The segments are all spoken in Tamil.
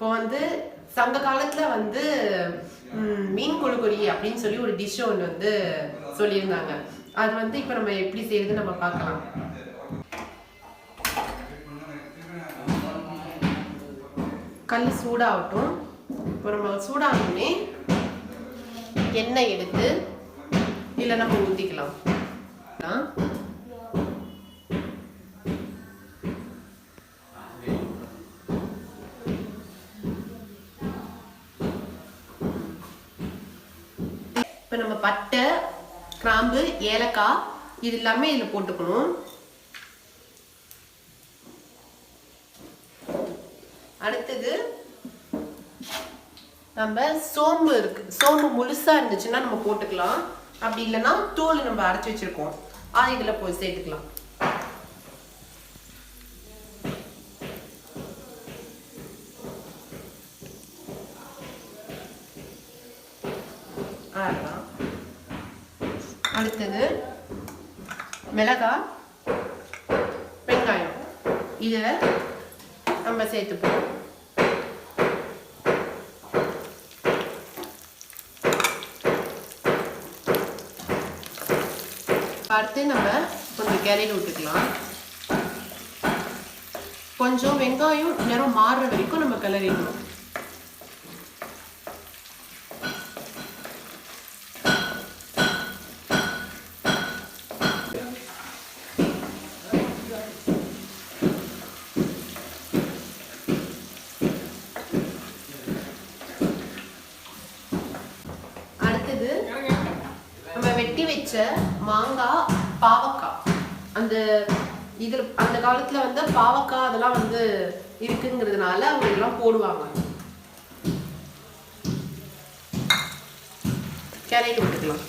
இப்போ வந்து சங்க காலத்துல வந்து மீன் கொழுக்கொடி அப்படின்னு சொல்லி ஒரு டிஷ் ஒன்று வந்து சொல்லியிருந்தாங்க. அது வந்து இப்போ நம்ம எப்படி செய்யறது நம்ம பார்க்கலாம். கல் சூடாகட்டும். இப்போ நம்ம சூடாகணுன்னே எண்ணெய் எடுத்து இதில் நம்ம ஊற்றிக்கலாம். இப்போ நம்ம பட்டை, கிராம்பு, ஏலக்காய் இது எல்லாமே இதில் போட்டுக்கணும். அடுத்தது நம்ம சோம்பு இருக்கு. சோம்பு முழுசா இருந்துச்சுன்னா நம்ம போட்டுக்கலாம். அப்படி இல்லைன்னா தூள் நம்ம அரைச்சி வச்சிருக்கோம், அது இதுல போய் சேர்த்துக்கலாம். அடுத்தது மிளகாய், வெங்காயம் இதை நம்ம சேர்த்துப்போம். அடுத்து நம்ம கொஞ்சம் கிளறி விட்டுக்கலாம். கொஞ்சம் வெங்காயம் நிறம் மாறுற வரைக்கும் நம்ம கிளறிடணும். அடுத்தது நம்ம வெட்டி வச்ச மாங்காய், பாவக்காய், அந்த காலத்துல வந்து பாவக்காய் அதெல்லாம் வந்து இருக்குங்கிறதுனால அவங்க எல்லாம் போடுவாங்க. கிளறி விட்டுக்கலாம்.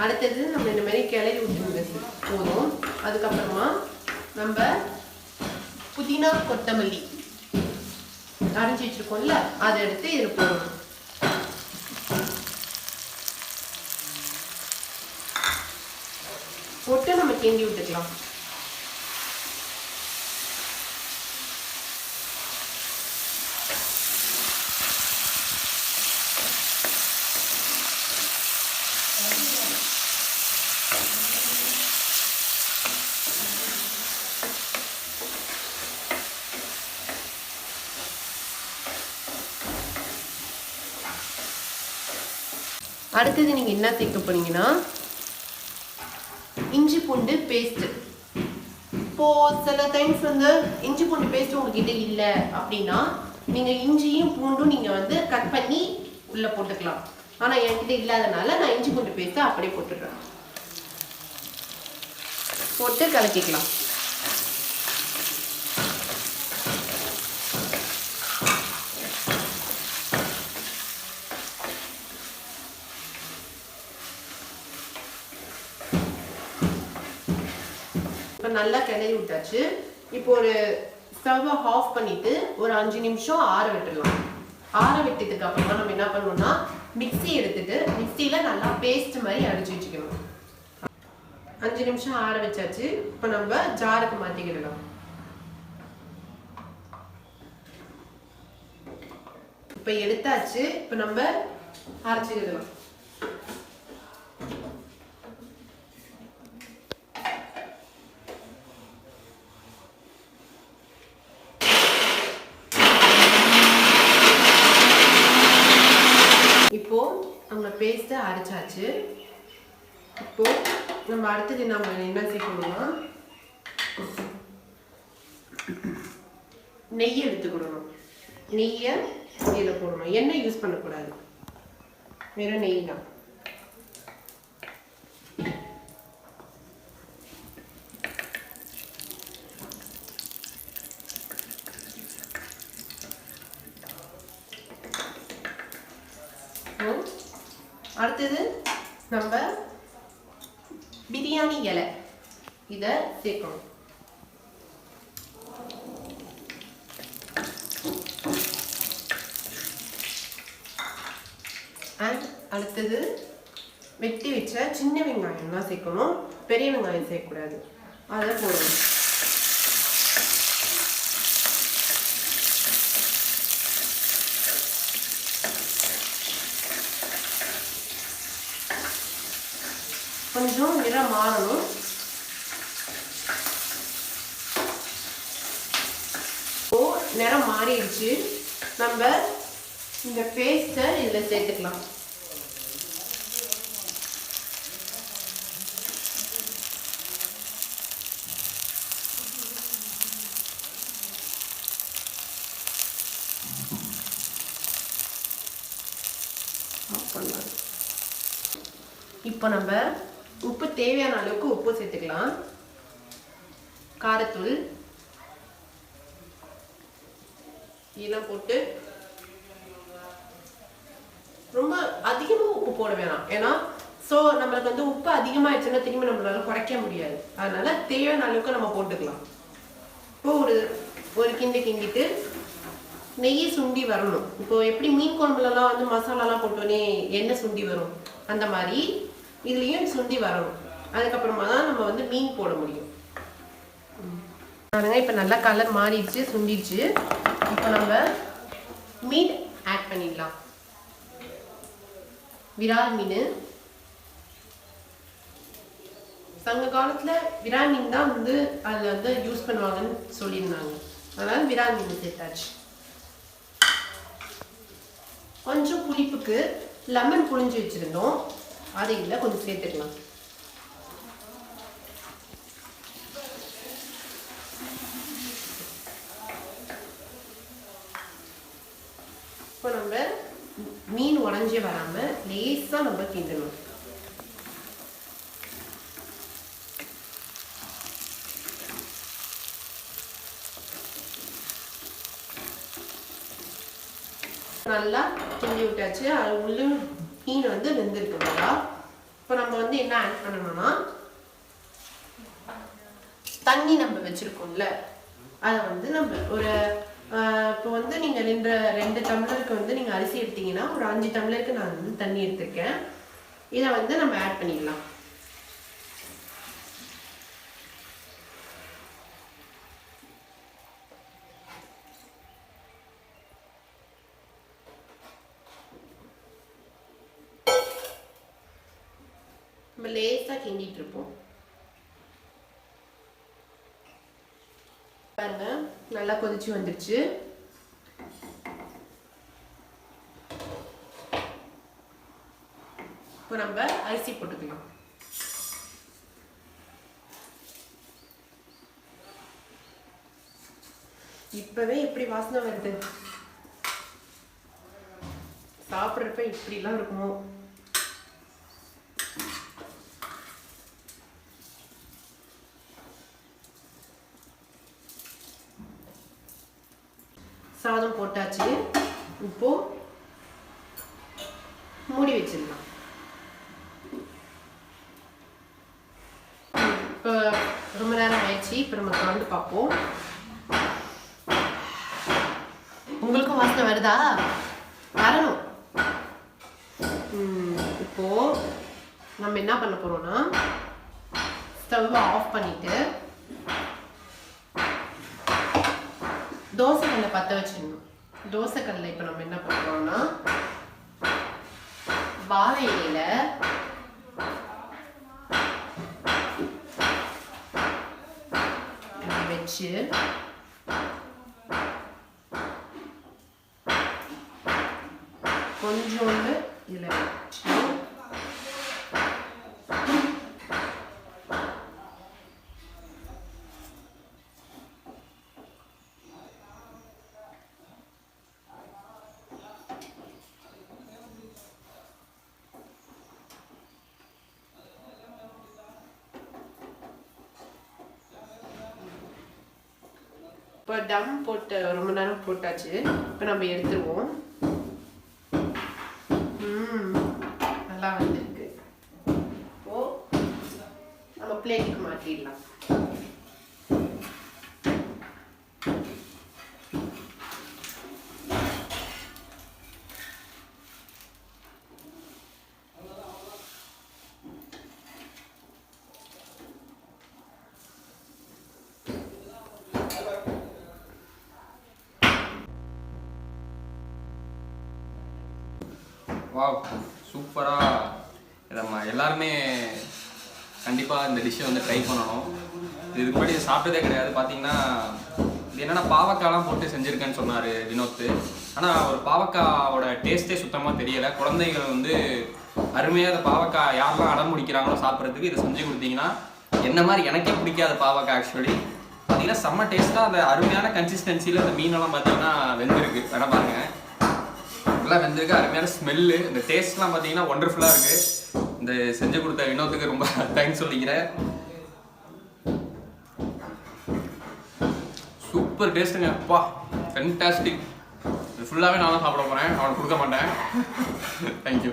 அடுத்தது நம்ம இந்த மாதிரி கிளறி விட்டுருந்தது போதும். அதுக்கப்புறமா நம்ம புதினா, கொத்தமல்லி அரைஞ்சி வச்சிருக்கோம்ல, அதை எடுத்து இதில் போடணும். போட்டு நம்ம கிண்டி விட்டுக்கலாம். அடுத்தது நீங்க என்ன சேர்க்க போறீங்கன்னா இஞ்சி பூண்டு பேஸ்ட். இப்போ சில டைம்ஸ் வந்து இஞ்சி பூண்டு பேஸ்ட் உங்ககிட்ட இல்லை அப்படின்னா நீங்க இஞ்சியும் பூண்டும் நீங்க வந்து கட் பண்ணி உள்ள போட்டுக்கலாம். ஆனா என்கிட்ட இல்லாதனால நான் இஞ்சி பூண்டு பேஸ்ட் அப்படியே போட்டுடுறேன். போட்டு கலக்கிக்கலாம். இப்போ நல்லா கிளறி விட்டாச்சு. இப்போ ஒரு ஸ்டவ்வை ஆஃப் பண்ணிட்டு ஒரு 5 நிமிஷம் ஆற விட்டுடலாம். ஆற விட்டதுக்கு அப்புறமா நம்ம என்ன பண்ணணும்னா மிக்ஸி எடுத்துட்டு மிக்ஸியில நல்லா பேஸ்ட் மாதிரி அரைச்சி வச்சுக்கணும். 5 நிமிஷம் ஆற வச்சாச்சு. இப்போ நம்ம ஜாருக்கு மாற்றிக்கிடலாம். இப்போ எடுத்தாச்சு. இப்போ நம்ம அரைச்சிக்கிடலாம். இப்போ நம்ம பேஸ்ட்டை அரைச்சாச்சு. இப்போ நம்ம அடுத்தது நம்ம என்ன சேர்க்கணும்னா நெய் எடுத்துக்கணும். நெய்யை இதில் போடணும். எண்ணெய் யூஸ் பண்ணக்கூடாது, வெறும் நெய் தான். அடுத்தது நம்ம பிரியாணி இலை இதை சேர்க்கணும். அடுத்தது வெட்டி வச்ச சின்ன வெங்காயம் தான் சேர்க்கணும், பெரிய வெங்காயம் சேர்க்கக்கூடாது. அதை போடணும். கொஞ்சம் நிறம் மாறணும். நிறம் மாறிடுச்சு. நம்ம இந்த பேஸ்ட்டை இதில் சேர்த்துக்கலாம். இப்போ நம்ம உப்பு தேவையான அளவுக்கு உப்பு சேர்த்துக்கலாம். காரத்தூள் இதெல்லாம் போட்டு ரொம்ப அதிகமாக உப்பு போட வேணாம். ஏன்னா நம்மளுக்கு வந்து உப்பு அதிகமாகிடுச்சுன்னா திரும்பி நம்மளால குறைக்க முடியாது. அதனால தேவையான அளவுக்கு நம்ம போட்டுக்கலாம். இப்போ ஒரு கிண்டிட்டு நெய்யை சுண்டி வரணும். இப்போ எப்படி மீன் குழம்புலலாம் வந்து மசாலாலாம் போட்டோன்னே எண்ணெய் சுண்டி வரும், அந்த மாதிரி இதுலேயும் சுண்டி வரணும். அதுக்கப்புறமா தான் நம்ம வந்து மீன் போட முடியும். பாருங்க, இப்போ நல்லா கலர் மாறிடுச்சு, சுண்டிடுச்சு. இப்போ நம்ம மீன் ஆட் பண்ணிடலாம். விரால் மீன். சங்க காலத்துல விரால் மீன் தான் வந்து அதில் வந்து யூஸ் பண்ணுவாங்கன்னு சொல்லியிருந்தாங்க. அதனால விரால் மீன் சேர்த்தாச்சு. கொஞ்சம் புளிப்புக்கு லெமன் புளிஞ்சு வச்சிருந்தோம், அதை இல்லை கொஞ்சம் சேர்த்துக்கலாம். இப்போ நம்ம மீன் உடஞ்சி வராம லேசா நம்ம கிண்டணும். நல்லா கிண்டி விட்டாச்சு. அது உள்ள மீன் வந்து வெந்திருக்குங்களா. இப்போ நம்ம வந்து என்ன ஆட் பண்ணணும்னா, தண்ணி நம்ம வச்சிருக்கோம்ல அதை வந்து நம்ம ஒரு இப்போ வந்து நீங்கள் ரெண்டு டம்ளருக்கு வந்து நீங்கள் அரிசி எடுத்தீங்கன்னா ஒரு 5 டம்ளருக்கு நான் வந்து தண்ணி எடுத்திருக்கேன். இதை வந்து நம்ம ஆட் பண்ணிடலாம். நம்ம லேசாக கிண்டிட்டு இருப்போம். பாருங்க, நல்லா கொதிச்சு வந்துருச்சு. இப்போ நம்ம அரிசி போட்டுக்கலாம். இப்பவே எப்படி வாசனை வருது, சாப்பிட்றப்ப இப்படிலாம் இருக்குமோ. சாதம் போட்டாச்சு. இப்போ மூடி வச்சிடலாம். இப்போ ரொம்ப நேரம் ஆயிடுச்சு. இப்போ நம்ம கலந்து பார்ப்போம். உங்களுக்கும் வாசனை வருதா? வரணும். இப்போ நம்ம என்ன பண்ண போறோம்னா, ஸ்டவ் ஆஃப் பண்ணிட்டு தோசை கல்லை பற்ற வச்சிடணும். தோசை கல்லை இப்போ நம்ம என்ன பண்ணுறோம்னா, வாழை இலையில வச்சு கொஞ்சோண்டு இதில் வச்சு இப்போ டம் போட்டு ரொம்ப நேரம் போட்டாச்சு. இப்போ நம்ம எடுத்துருவோம். நல்லா வந்துருக்கு. இப்போ நம்ம பிளேட்டுக்கு மாற்றிடலாம். வாவ், சூப்பராக. நம்ம எல்லாருமே கண்டிப்பாக இந்த டிஷ்ஷை வந்து ட்ரை பண்ணணும். இதுக்கு முன்னாடி இது சாப்பிட்டதே கிடையாது. பார்த்தீங்கன்னா இது என்னென்னா பாவக்காய்லாம் போட்டு செஞ்சுருக்கேன்னு சொன்னார் வினோத். ஆனால் ஒரு பாவக்காவோட டேஸ்ட்டே சுத்தமாக தெரியலை. குழந்தைகள் வந்து அருமையாக அந்த பாவக்காய் யாரெல்லாம் அடம் முடிக்கிறாங்களோ சாப்பிட்றதுக்கு இதை செஞ்சு கொடுத்தீங்கன்னா, என்ன மாதிரி எனக்கே பிடிக்காத பாவக்காய் ஆக்சுவலி பார்த்தீங்கன்னா செம்ம டேஸ்ட்டாக அந்த அருமையான கன்சிஸ்டன்சியில் அந்த மீனெல்லாம் பார்த்தீங்கன்னா வெந்திருக்கு. வேணா பாருங்கள், எல்லாம் வெந்திருக்கு. அருமையான ஸ்மெல்லு, இந்த டேஸ்ட்லாம் பார்த்தீங்கன்னா ஒண்டர்ஃபுல்லாக இருக்குது. இந்த செஞ்சு கொடுத்த வினோத்துக்கு ரொம்ப தேங்க்ஸ் சொல்லிக்கிறேன். சூப்பர் டேஸ்ட்டுங்க, அப்பா ஃபென்டாஸ்டிக். இது ஃபுல்லாகவே நான் தான் சாப்பிட போகிறேன், அவனுக்கு கொடுக்க மாட்டேன். தேங்க்யூ.